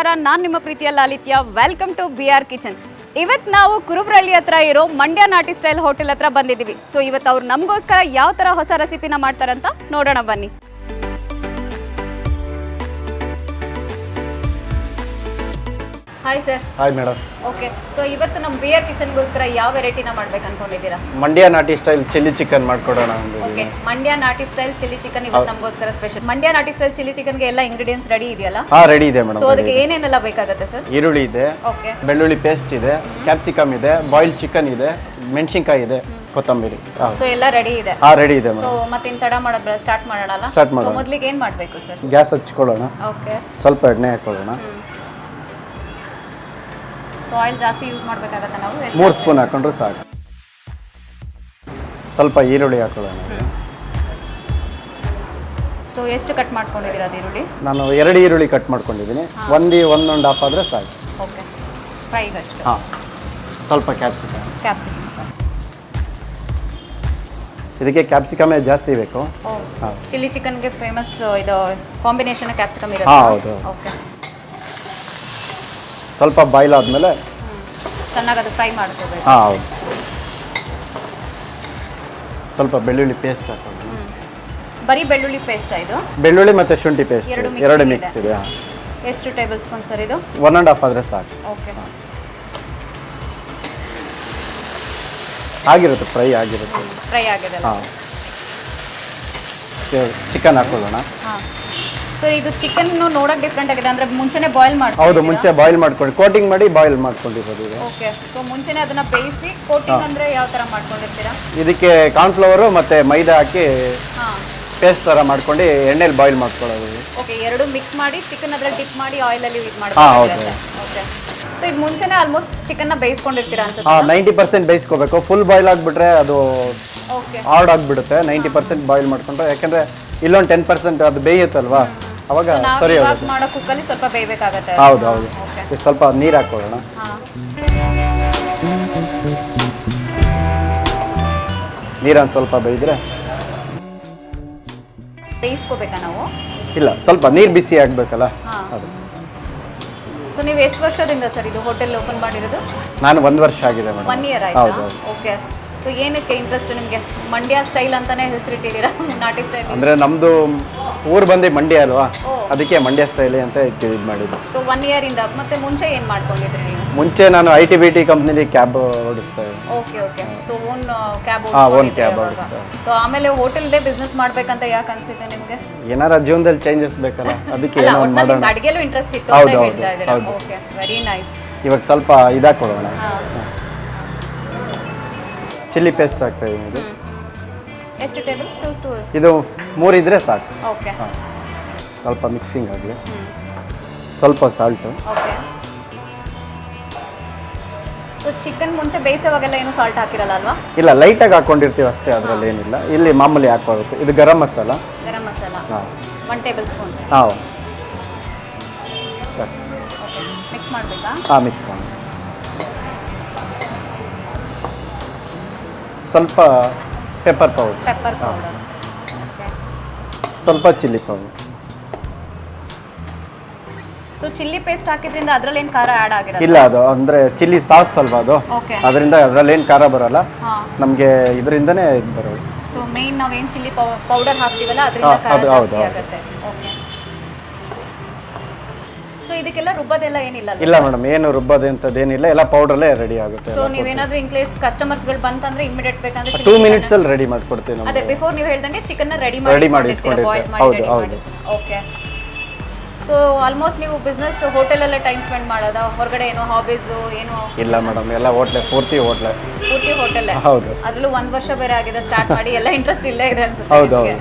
ನಮಸ್ಕಾರ, ನಾನು ನಿಮ್ಮ ಪ್ರೀತಿಯ Lalitya. Welcome to BR kitchen. ಇವತ್ತು ನಾವು ಕುರುಬ್ರಳ್ಳಿ ಹತ್ರ ಇರೋ ಮಂಡ್ಯ ನಾಟಿ ಸ್ಟೈಲ್ ಹೋಟೆಲ್ ಹತ್ರ ಬಂದಿದ್ದೀವಿ. ಸೊ ಇವತ್ತು ಅವ್ರು ನಮಗೋಸ್ಕರ ಯಾವ ಥರ ಹೊಸ ರೆಸಿಪಿನ ಮಾಡ್ತಾರಂತ ನೋಡೋಣ ಬನ್ನಿ. Hi sir. Hi madam. Okay, so ಇವತ್ತು ನಮ್ಮ BR ಕಿಚನ್ಗೋಸ್ಕರ ಯಾವ ವೆರೈಟಿನ ಮಾಡ್ಬೇಕು ಅನ್ಕೊಂಡಿದ್ದೀರಾ? ಮಂಡ್ಯ ನಾಟಿ ಸ್ಟೈಲ್ ಚಿಲ್ಲಿ ಚಿಕನ್ ಮಾಡ್ಕೊಡೋಣ. ಓಕೆ, ಮಂಡ್ಯ ನಾಟಿ ಸ್ಟೈಲ್ ಚಿಲ್ಲಿ ಚಿಕನ್ ಇವತ್ತು ನಮಗೋಸ್ಕರ ಸ್ಪೆಷಲ್. ಮಂಡ್ಯ ನಾಟಿ ಸ್ಟೈಲ್ ಚಿಲ್ಲಿ ಚಿಕನ್ಗೆ ಎಲ್ಲ ಇಂಗ್ರೀಡಿಯೆಂಟ್ಸ್ ರೆಡಿ ಇದೆಯಲ್ಲ? ಹಾ, ರೆಡಿ ಇದೆ ಮೇಡಮ್. ಸೊ ಅದಕ್ಕೆ ಏನೇನೆಲ್ಲ ಬೇಕಾಗುತ್ತೆ ಸರ್? ಈರುಳ್ಳಿ ಇದೆ, ಓಕೆ, ಬೆಳ್ಳುಳ್ಳಿ ಪೇಸ್ಟ್ ಇದೆ, ಕ್ಯಾಪ್ಸಿಕಮ್ ಇದೆ, ಬಾಯ್ಲ್ಡ್ ಚಿಕನ್ ಇದೆ, ಮೆಣಸಿನಕಾಯಿ ಇದೆ, ಕೊತ್ತಂಬರಿ. ಸೊ ಎಲ್ಲ ರೆಡಿ ಇದೆ. ಹಾ, ರೆಡಿ ಇದೆ ಸೊ ಮೇಡಮ್. ಮತ್ತಿನ್ ತಡ ಮಾಡೋದು ಸ್ಟಾರ್ಟ್ ಮಾಡೋಣ. ಸ್ಟಾರ್ಟ್ ಮಾಡೋಣ. ಸೊ ಮೊದಲಿಗೆ ಏನು ಮಾಡಬೇಕು ಸರ್? ಗ್ಯಾಸ್ ಹಚ್ಕೊಳ್ಳೋಣ. ಓಕೆ, ಸ್ವಲ್ಪ ಎಣ್ಣೆ ಹಾಕೊಳ್ಳೋಣ. ಸೊ ಆಯಿಲ್ ಜಾಸ್ತಿ ಯೂಸ್ ಮಾಡಬೇಕಾಗತ್ತೆ ನಾವು? 3 ಸ್ಪೂನ್ ಹಾಕೊಂಡ್ರೆ ಸಾಕು. ಸ್ವಲ್ಪ ಈರುಳ್ಳಿ ಹಾಕೊಳ್ಳೋಣ. ಸೊ ಎಷ್ಟು ಕಟ್ ಮಾಡ್ಕೊಂಡಿದ್ದೀರಾ ಅದು ಈರುಳ್ಳಿ? ನಾನು 2 ಈರುಳ್ಳಿ ಕಟ್ ಮಾಡ್ಕೊಂಡಿದ್ದೀನಿ. 1.5 ಆದರೆ ಸಾಕು. ಓಕೆ, ಫ್ರೈಗೆ ಅಷ್ಟು. ಹಾಂ, ಸ್ವಲ್ಪ ಕ್ಯಾಪ್ಸಿಕಮ್. ಕ್ಯಾಪ್ಸಿಕಮ್ ಇದಕ್ಕೆ ಕ್ಯಾಪ್ಸಿಕಮೇ ಜಾಸ್ತಿ ಬೇಕು. ಹಾಂ, ಚಿಲ್ಲಿ ಚಿಕನ್ಗೆ ಫೇಮಸ್ ಇದು ಕಾಂಬಿನೇಷನ್ ಕ್ಯಾಪ್ಸಿಕಮ್ ಇರುತ್ತೆ. ಹಾಂ, ಹೌದು. ಓಕೆ, ಸ್ವಲ್ಪ ಬಾಯ್ಲ್ ಆದಮೇಲೆ ಚೆನ್ನಾಗಿ ಅದು ಫ್ರೈ ಮಾಡ್ಕೋಬೇಕು. ಹಾಂ, ಹೌದು. ಸ್ವಲ್ಪ ಬೆಳ್ಳುಳ್ಳಿ ಪೇಸ್ಟ್ ಹಾಕೋಣ. ಬರೀ ಬೆಳ್ಳುಳ್ಳಿ ಪೇಸ್ಟ್ ಇದು? ಬೆಳ್ಳುಳ್ಳಿ ಮತ್ತು ಶುಂಠಿ ಪೇಸ್ಟ್ ಎರಡು ಮಿಕ್ಸ್ ಇದೆ. ಎಷ್ಟು ಟೇಬಲ್ ಸ್ಪೂನ್ ಸರ್ ಇದು? 1.5 ಆದರೆ ಸಾಕು. ಓಕೆ, ಆಗಿರುತ್ತೆ, ಫ್ರೈ ಆಗಿರುತ್ತೆ. ಫ್ರೈ ಆಗಿದೆ. ಹಾಂ, ಚಿಕನ್ ಹಾಕೊಳ್ಳೋಣ. ಹಾಂ, ಸೊ ಇದು ಚಿಕನ್ ನೋಡೋಕೆ ಡಿಫ್ರೆಂಟ್ ಆಗಿದೆ, ಅಂದರೆ ಮುಂಚೆನೇ ಬಾಯ್ಲ್ ಮಾಡಿ? ಹೌದು, ಮುಂಚೆ ಬಾಯ್ಲ್ ಮಾಡ್ಕೊಂಡು ಕೋಟಿಂಗ್ ಮಾಡಿ ಬಾಯ್ಲ್ ಮಾಡ್ಕೊಂಡಿರೋದು ಇದು. ಓಕೆ, ಸೊ ಮುಂಚೆನೇ ಅದನ್ನ ಬೇಯಿಸಿ ಕೋಟಿಂಗ್ ಅಂದರೆ ಯಾವ ಥರ ಮಾಡ್ಕೊಂಡಿರ್ತೀರಾ? ಇದಕ್ಕೆ ಕಾರ್ನ್ಫ್ಲವರು ಮತ್ತು ಮೈದಾ ಹಾಕಿ ಹಾಂ, ಪೇಸ್ಟ್ ಥರ ಮಾಡ್ಕೊಂಡು ಎಣ್ಣೆಲಿ ಬಾಯ್ಲ್ ಮಾಡ್ಕೊಳ್ಳೋದು. ಓಕೆ, ಎರಡು ಮಿಕ್ಸ್ ಮಾಡಿ ಚಿಕನ್ ಅದ್ರಲ್ಲಿ ಡಿಪ್ ಮಾಡಿ ಆಯಿಲಲ್ಲಿ ಇದು ಹಾಂ, ಹೌದು. ಓಕೆ, ಸೊ ಇದು ಮುಂಚೆನೇ ಆಲ್ಮೋಸ್ಟ್ ಚಿಕನ್ನ ಬೇಯಿಸ್ಕೊಂಡಿರ್ತೀರಾ ಅನ್ಸುತ್ತೆ? ಹಾಂ, 90% ಬೇಯಿಸ್ಕೋಬೇಕು. ಫುಲ್ ಬಾಯ್ಲ್ ಆಗಿಬಿಟ್ರೆ ಅದು ಓಕೆ, ಹಾರ್ಡ್ ಆಗಿಬಿಡುತ್ತೆ. 90% ಬಾಯ್ಲ್ ಮಾಡ್ಕೊಂಡು, ಯಾಕೆಂದರೆ ಇಲ್ಲೊಂದು 10% ಅದು ಬೇಯುತ್ತಲ್ವಾ, ಅವಾಗ ಸರಿ ಹೋಗುತ್ತೆ. ಮಾಡೋ ಕುಕ್ಕಲ್ಲಿ ಸ್ವಲ್ಪ ಬೇಯಬೇಕಾಗತ್ತೆ. ಹೌದು, ಹೌದು. ಸ್ವಲ್ಪ ನೀರು ಹಾಕೊಳ್ಳೋಣ. ಹಾಂ, ನೀರನ್ನು ಸ್ವಲ್ಪ ಬೇಯಿದ್ರೆ ಬೇಯಿಸ್ಕೋಬೇಕಾ ನಾವು? ಇಲ್ಲ, ಸ್ವಲ್ಪ ನೀರು ಬಿಸಿ ಆಗಬೇಕಲ್ಲ ಅದು. ಸೊ ನೀವು ಎಷ್ಟು ವರ್ಷದಿಂದ ಸರ್ ಇದು ಹೋಟೆಲ್ ಓಪನ್ ಮಾಡಿರೋದು? ನಾನು 1 ವರ್ಷ ಆಗಿದೆ ಮೇಡಮ್. 1 ಇಯರ್ ಆಯ್ತಾ? ಓಕೆ, ಸೊ ಏನಕ್ಕೆ ಇಂಟ್ರೆಸ್ಟ್ ನಿಮಗೆ? ಮಂಡ್ಯ ಸ್ಟೈಲ್ ಅಂತಾನೆ ಹೆಸರಿಟ್ಟಿದ್ದೀರಾ, ನಾಟಿ ಸ್ಟೈಲ್ ಅಂದರೆ ನಮ್ಮದು ಊರು ಬಂದು ಮಂಡ್ಯ ಅಲ್ವಾ, ಅದಕ್ಕೆ ಮಂಡ್ಯ ಸ್ಟೈಲಿ ಅಂತ ಇದು ಮಾಡಿದ್ದು. ಸೊ 1 ಇಯರ್ ಇಂದ. ಮತ್ತೆ ಮುಂಚೆ ಏನು ಮಾಡ್ಕೊಂಡಿದ್ರಿ ನೀವು? ಮುಂಚೆ ನಾನು IT-BT ಕಂಪ್ನಿಲಿ ಕ್ಯಾಬ್ ಓಡಿಸ್ತಾ ಇದ್ದೆ. Okay, okay, so own cab? Own cab ಓಡಿಸ್ತಾ. ಸೊ ಆಮೇಲೆ ಹೋಟೆಲ್ದೇ ಬಿಸ್ನೆಸ್ ಮಾಡ್ಬೇಕಂತ ಯಾಕೆ ಅನ್ಸುತ್ತೆ ನಿಮಗೆ? ಏನಾರ ಜೀವನದಲ್ಲಿ ಚೇಂಜಸ್ ಬೇಕಲ್ಲ, ಅದಕ್ಕೆ ಏನೋ ಒಂದು ಮಾಡೋಣ. ಅಡುಗೆಲೂ ಇಂಟ್ರೆಸ್ಟ್ ಇತ್ತು? ಹೌದು, ಹೇಳ್ತಾ ಇದ್ದೀರಾ. ಹೌದು. Okay, very nice. ಇವಾಗ ಸ್ವಲ್ಪ ಇದಾಕೊಡೋಣ. ಚಿಲ್ಲಿ ಪೇಸ್ಟ್ ಹಾಕ್ತಾ ಇದ್ದೀನಿ. ಎಷ್ಟು ಟೇಬಲ್ಸ್? 2 ಇದು 3 ಇದ್ರೆ ಸಾಕು. ಓಕೆ, ಸ್ವಲ್ಪ ಮಿಕ್ಸಿಂಗ್ ಆಗಲಿ. ಸ್ವಲ್ಪ ಸಾಲ್ಟು. ಓಕೆ, ಸೊ ಚಿಕನ್ ಮುಂಚೆ ಬೇಯಿಸೋವಾಗೆಲ್ಲ ಏನು ಸಾಲ್ಟ್ ಹಾಕಿರಲ್ಲ ಅಲ್ವಾ? ಇಲ್ಲ, ಲೈಟಾಗಿ ಹಾಕೊಂಡಿರ್ತೀವಿ ಅಷ್ಟೇ, ಅದರಲ್ಲಿ ಏನಿಲ್ಲ. ಇಲ್ಲಿ ಮಾಮೂಲಿ ಹಾಕೋಬೇಕು. ಇದು ಗರಂ ಮಸಾಲ. ಗರಂ ಮಸಾಲ. ಹಾಂ, 1 ಟೇಬಲ್ ಸ್ಪೂನ್. ಹಾಂ, ಸರಿ. ಓಕೆ, ಮಿಕ್ಸ್ ಮಾಡಬೇಕಾ? ಹಾಂ, ಮಿಕ್ಸ್ ಮಾಡಿ. ಸ್ವಲ್ಪ pepper powder. Pepper powder. Okay, ಸ್ವಲ್ಪ chilli powder. So chilli paste ಹಾಕಿದ್ರಿಂದ ಅದರಲ್ಲಿ ಏನು ಖಾರ ಆ್ಯಡ್ ಆಗಿರಲ್ಲ? ಇಲ್ಲ, ಅದು ಅಂದರೆ ಚಿಲ್ಲಿ ಸಾಸ್ ಅಲ್ವಾ ಅದು, ಓಕೆ, ಅದರಿಂದ ಅದರಲ್ಲೇನು ಖಾರ ಬರೋಲ್ಲ. ಹಾಂ, ನಮಗೆ ಇದರಿಂದನೇ ಇದು ಬರೋದು. ಸೊ ಮೇನ್ ನಾವೇನು ಚಿಲ್ಲಿ ಪೌಡರ್ ಹಾಕ್ತೀವಲ್ಲ ಅದರಿಂದ ಖಾರ ಜಾಸ್ತಿ ಆಗುತ್ತೆ. ಓಕೆ, ಸೊ ಇದಕ್ಕೆಲ್ಲ ರುಬ್ಬೋದೆಲ್ಲ ಏನಿಲ್ಲ? ಇಲ್ಲ ಮೇಡಮ್, ಏನು ರುಬ್ಬೋದು ಅಂತದೇನಿಲ್ಲ, ಎಲ್ಲ ಪೌಡ್ರಲ್ಲೇ ರೆಡಿ ಆಗುತ್ತೆ. ಸೊ ನೀವೇನಾದ್ರೂ ಇನ್ ಕೇಸ್ ಕಸ್ಟಮರ್ಸ್ಗಳು ಬಂತಂದ್ರೆ ಇಮಿಡಿಯೇಟ್ ಬೇಕಂದ್ರೆ 2 ಮಿನಿಟ್ಸಲ್ಲಿ ರೆಡಿ ಮಾಡ್ಕೊಡ್ತೀವಿ ನಾವು. ಅದೇ ಬಿಫೋರ್ ನೀವು ಹೇಳ್ದಂಗೆ ಚಿಕನ್ನ ರೆಡಿ ಮಾಡಿ ಇಟ್ಕೊಂಡಿರ್ತೀವಿ. ಹೌದು, ಹೌದು. ಓಕೆ, ಸೊ ಆಲ್ಮೋಸ್ಟ್ ನೀವು ಬಿಸ್ನೆಸ್ ಹೋಟೆಲಲ್ಲೇ ಟೈಮ್ ಸ್ಪೆಂಡ್ ಮಾಡೋದಾ? ಹೊರಗಡೆ ಏನೋ ಹಾಬೀಸು ಏನು? ಇಲ್ಲ ಮೇಡಮ್, ಎಲ್ಲ ಹೋಟ್ಲೆ, ಪೂರ್ತಿ ಹೋಟ್ಲೆ. ಪೂರ್ತಿ ಹೋಟೆಲ್ಲೇ? ಹೌದು. ಅದರಲ್ಲೂ 1 ವರ್ಷ ಬೇರೆ ಆಗಿದೆ ಸ್ಟಾರ್ಟ್ ಮಾಡಿ, ಎಲ್ಲ ಇಂಟ್ರೆಸ್ಟ್ ಇಲ್ಲೇ ಇದೆ ಅನ್ಸುತ್ತೆ. ಹೌದು, ಹೌದು.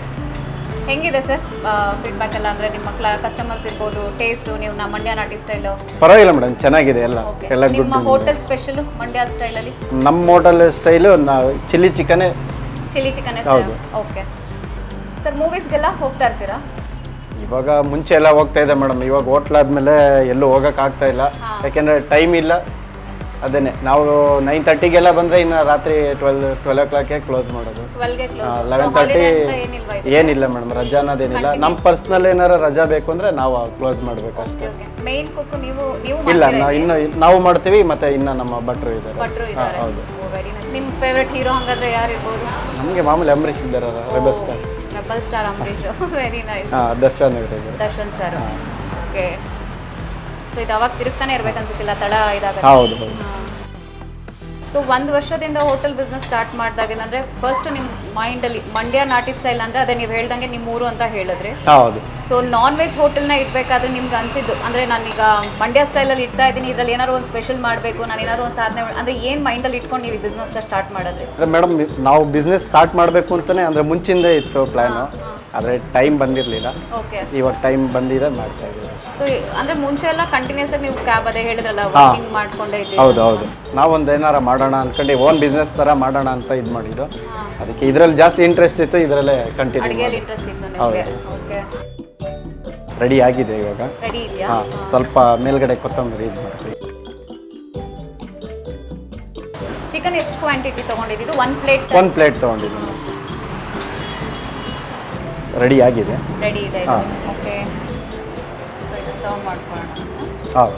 ಹೆಂಗಿದೆ ಸರ್ ಫೀಡ್ಬ್ಯಾಕ್ ಎಲ್ಲ? ಅಂದರೆ ನಿಮ್ಮ ಕಸ್ಟಮರ್ಸ್ ಇರ್ಬೋದು, ಟೇಸ್ಟು, ನೀವು ನಮ್ಮ ಮಂಡ್ಯ ನಾಟಿ ಸ್ಟೈಲು? ಪರವಾಗಿಲ್ಲ ಮೇಡಮ್, ಚೆನ್ನಾಗಿದೆ ಎಲ್ಲ. ಎಲ್ಲ ಗುಡ್. ನಿಮ್ಮ ಹೋಟೆಲ್ ಸ್ಪೆಷಲು ಮಂಡ್ಯ ಸ್ಟೈಲಲ್ಲಿ? ನಮ್ಮ hotel style chilli chicken. Chilli chicken. ಹೌದು. ಓಕೆ ಸರ್, ಮೂವೀಸ್ಗೆಲ್ಲ ಹೋಗ್ತಾ ಇರ್ತೀರಾ? ಇವಾಗ ಮುಂಚೆ ಎಲ್ಲ ಹೋಗ್ತಾ ಇದೆ ಮೇಡಮ್, ಇವಾಗ ಹೋಟ್ಲಾದ್ಮೇಲೆ ಎಲ್ಲೂ ಹೋಗೋಕ್ಕಾಗ್ತಾ ಇಲ್ಲ. ಯಾಕೆಂದರೆ ಟೈಮ್ ಇಲ್ಲ, ಅದೇನೆ ನಾವು 9:30ಗೆಲ್ಲ ಬಂದರೆ ಇನ್ನು ರಾತ್ರಿ 12 o'clockಗೆ ಕ್ಲೋಸ್ ಮಾಡೋದು. 12ಗೆ ಕ್ಲೋಸ್. 11:30 ಏನಿಲ್ವಾ? ಏನಿಲ್ಲ ಮೇಡಮ್, ರಜಾ ಅನ್ನೋದೇನಿಲ್ಲ. ನಮ್ಮ ಪರ್ಸ್ನಲ್ ಏನಾರ ರಜಾ ಬೇಕು ಅಂದರೆ ನಾವು ಕ್ಲೋಸ್ ಮಾಡಬೇಕು ಅಷ್ಟೇ. ಮೇನ್ ಕುಕ್ ನೀವು ಇಲ್ಲ, ನಾವು ಮಾಡ್ತೀವಿ, ಮತ್ತೆ ಇನ್ನು ನಮ್ಮ ಭಟ್ರು ಇದ್ದಾರೆ. ಹೌದು. ನಿಮ್ಮ ಫೇವ್ರೆಟ್ ಹೀರೋ ಹಂಗಾದ್ರೆ ಯಾರು ಇರ್ಬೋದು? ನಮಗೆ ಮಾಮೂಲಿ ಅಂಬರೀಷ್ ಇದ್ದಾರಲ್ಲ, rebel star. Rebel star Ambareesh. Very nice. Darshan ಇದ್ದಾರೆ. ದರ್ಶನ್ ಸರ್. ಓಕೆ. ಸೊ ಇದು ಅವಾಗ ತಿರುಗ್ತಾನೆ ಇರ್ಬೇಕು ಅನ್ಸುತ್ತಿಲ್ಲ, ತಡ ಇದಾಗುತ್ತೆ. ಹೌದು. ಸೊ 1 ವರ್ಷದಿಂದ ಹೋಟೆಲ್ ಬಿಸ್ನೆಸ್ ಸ್ಟಾರ್ಟ್ ಮಾಡಿದಾಗ ಏನಂದ್ರೆ ಫಸ್ಟ್ ನಿಮ್ಮ ಮೈಂಡಲ್ಲಿ ಮಂಡ್ಯ ನಾಟಿ ಸ್ಟೈಲ್ ಅಂದರೆ ಅದೇ ನೀವು ಹೇಳ್ದಂಗೆ ನಿಮ್ಮೂರು ಅಂತ ಹೇಳಿದ್ರಿ. ಹೌದು. ಸೊ ನಾನ್ ವೆಜ್ ಹೋಟೆಲ್ನ ಇಡಬೇಕಾದ್ರೆ ನಿಮ್ಗೆ ಅನ್ಸಿದ್ದು ಅಂದರೆ ನಾನೀಗ ಮಂಡ್ಯ ಸ್ಟೈಲಲ್ಲಿ ಇಡ್ತಾ ಇದ್ದೀನಿ, ಇದರಲ್ಲಿ ಏನಾದ್ರು ಒಂದು ಸ್ಪೆಷಲ್ ಮಾಡಬೇಕು, ನಾನು ಏನಾದ್ರು ಒಂದು ಸಾಧನೆ ಅಂದರೆ ಏನು ಮೈಂಡಲ್ಲಿ ಇಟ್ಕೊಂಡು ನೀವು ಈ ಬಿಸ್ನೆಸ್ನ ಸ್ಟಾರ್ಟ್ ಮಾಡಿದ್ರಿ? ಮೇಡಮ್, ನಾವು ಬಿಸ್ನೆಸ್ ಸ್ಟಾರ್ಟ್ ಮಾಡಬೇಕು ಅಂತಲೇ ಅಂದರೆ ಮುಂಚಿಂದ ಇತ್ತು ಪ್ಲ್ಯಾನು, ಆದರೆ ಟೈಮ್ ಬಂದಿರಲಿಲ್ಲ. ಓಕೆ. ಇವಾಗ ಟೈಮ್ ಬಂದಿದೆ, ಮಾಡ್ತಾ ಇದ್ದೀವಿ. ಸೊ ಅಂದರೆ ಮುಂಚೆ ಎಲ್ಲ ಕಂಟಿನ್ಯೂಸ್ ಆಗಿ ನೀವು ಕ್ಯಾಬ್ ಅದೇ ಹೇಳಿದ್ರಲ್ಲ, ವರ್ಕಿಂಗ್ ಮಾಡ್ಕೊಂಡೇ ಇದ್ದೀವಿ. ಹೌದು. ನಾವೊಂದು ಏನಾರ ಮಾಡೋಣ ಅಂದ್ಕೊಂಡು ಓನ್ ಬಿಸ್ನೆಸ್ ಥರ ಮಾಡೋಣ ಅಂತ ಇದು ಮಾಡಿದ್ದು. ಅದಕ್ಕೆ ಇದರಲ್ಲಿ ಜಾಸ್ತಿ ಇಂಟ್ರೆಸ್ಟ್ ಇತ್ತು, ಇದರಲ್ಲೇ ಕಂಟಿನ್ಯೂ. ಅಡುಗೆಯಲ್ಲಿ ಇಂಟ್ರೆಸ್ಟ್ ಇತ್ತು ನಿಮಗೆ? ಓಕೆ. ರೆಡಿ ಆಗಿದೆ ಇವಾಗ. ರೆಡಿ ಇದೆಯಾ? ಸ್ವಲ್ಪ ಮೇಲ್ಗಡೆ ಕೊತ್ತಂಬರಿ ಇದು ಮಾಡ್ತೀವಿ. ಚಿಕನ್ ಎಷ್ಟು ಕ್ವಾಂಟಿಟಿ ತೊಗೊಂಡಿದ್ದು? 1 ಪ್ಲೇಟ್? 1 ಪ್ಲೇಟ್ ತೊಗೊಂಡಿದ್ದೀನಿ. ರೆಡಿ ಆಗಿದೆ. ರೆಡಿ ಇದೆ. ಓಕೆ. ಸೊ ಇದು ಸರ್ವ್ ಮಾಡ್ಕೊಳ್ಳೋಣ. ಹೌದು.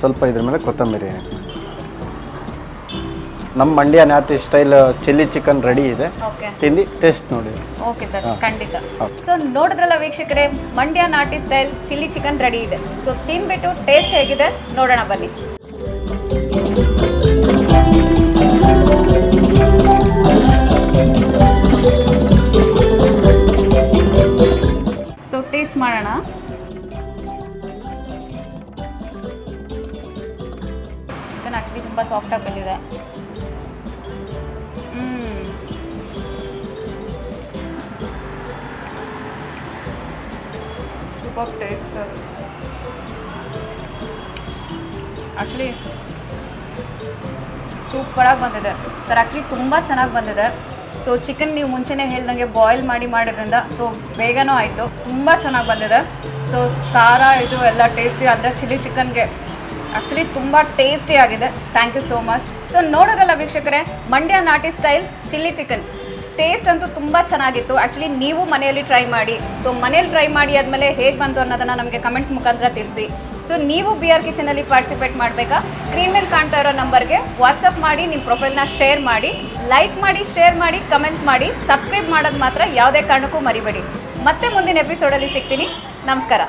ಸ್ವಲ್ಪ ಇದ್ರ ಮೇಲೆ ಕೊತ್ತಂಬರಿ. ನಮ್ಮ ಮಂಡ್ಯ ನಾಟಿ ಸ್ಟೈಲ್ ಚಿಲ್ಲಿ ಚಿಕನ್ ರೆಡಿ ಇದೆ. ತಿಂದು ಟೇಸ್ಟ್ ನೋಡಿ. ಓಕೆ ಸರ್, ಖಂಡಿತ. ಸೊ ನೋಡಿದ್ರಲ್ಲ ವೀಕ್ಷಕರೇ, ಮಂಡ್ಯ ನಾಟಿ ಸ್ಟೈಲ್ ಚಿಲ್ಲಿ ಚಿಕನ್ ರೆಡಿ ಇದೆ. ಸೊ ತಿಂದ್ಬಿಟ್ಟು ಟೇಸ್ಟ್ ಹೇಗಿದೆ ನೋಡೋಣ ಬನ್ನಿ. ಸೊ ಟೇಸ್ಟ್ ಮಾಡೋಣ. ಚಿಕನ್ ಆ್ಯಕ್ಚುಲಿ ತುಂಬ ಸಾಫ್ಟಾಗಿ ಬಂದಿದೆ. Super taste sir. ಆ್ಯಕ್ಚುಲಿ ಸೂಪರಾಗಿ ಬಂದಿದೆ ಸರ್. ಆ್ಯಕ್ಚುಲಿ ತುಂಬ ಚೆನ್ನಾಗಿ ಬಂದಿದೆ. ಸೊ ಚಿಕನ್ ನೀವು ಮುಂಚೆನೇ ಹೇಳ್ದಂಗೆ ಬಾಯ್ಲ್ ಮಾಡಿದ್ರಿಂದ ಸೊ ಬೇಗನೂ ಆಯಿತು, ತುಂಬ ಚೆನ್ನಾಗಿ ಬಂದಿದೆ. ಸೊ ಖಾರ ಇದು ಎಲ್ಲ ಟೇಸ್ಟಿ ಅಂದರೆ ಚಿಲ್ಲಿ ಚಿಕನ್ಗೆ ಆ್ಯಕ್ಚುಲಿ ತುಂಬ ಟೇಸ್ಟಿ ಆಗಿದೆ. Thank you so much. So ನೋಡೋದಲ್ಲ ವೀಕ್ಷಕರೇ, ಮಂಡ್ಯ ನಾಟಿ ಸ್ಟೈಲ್ ಚಿಲ್ಲಿ ಚಿಕನ್ ಟೇಸ್ಟ್ ಅಂತೂ ತುಂಬ ಚೆನ್ನಾಗಿತ್ತು. ಆ್ಯಕ್ಚುಲಿ ನೀವು ಮನೆಯಲ್ಲಿ ಟ್ರೈ ಮಾಡಿ. ಸೊ ಮನೇಲಿ ಟ್ರೈ ಮಾಡಿ ಆದಮೇಲೆ ಹೇಗೆ ಬಂತು ಅನ್ನೋದನ್ನು ನಮಗೆ ಕಮೆಂಟ್ಸ್ ಮುಖಾಂತರ ತಿಳಿಸಿ. ಸೊ ನೀವು BR ಕಿಚನಲ್ಲಿ ಪಾರ್ಟಿಸಿಪೇಟ್ ಮಾಡಬೇಕಾ? ಸ್ಕ್ರೀನ್ ಮೇಲೆ ಕಾಣ್ತಾ ಇರೋ ನಂಬರ್ಗೆ ವಾಟ್ಸಪ್ ಮಾಡಿ, ನಿಮ್ಮ ಪ್ರೊಫೈಲ್ನ ಶೇರ್ ಮಾಡಿ, ಲೈಕ್ ಮಾಡಿ, ಶೇರ್ ಮಾಡಿ, ಕಮೆಂಟ್ಸ್ ಮಾಡಿ, ಸಬ್ಸ್ಕ್ರೈಬ್ ಮಾಡೋದು ಮಾತ್ರ ಯಾವುದೇ ಕಾರಣಕ್ಕೂ ಮರಿಬೇಡಿ. ಮತ್ತೆ ಮುಂದಿನ ಎಪಿಸೋಡಲ್ಲಿ ಸಿಗ್ತೀನಿ. ನಮಸ್ಕಾರ.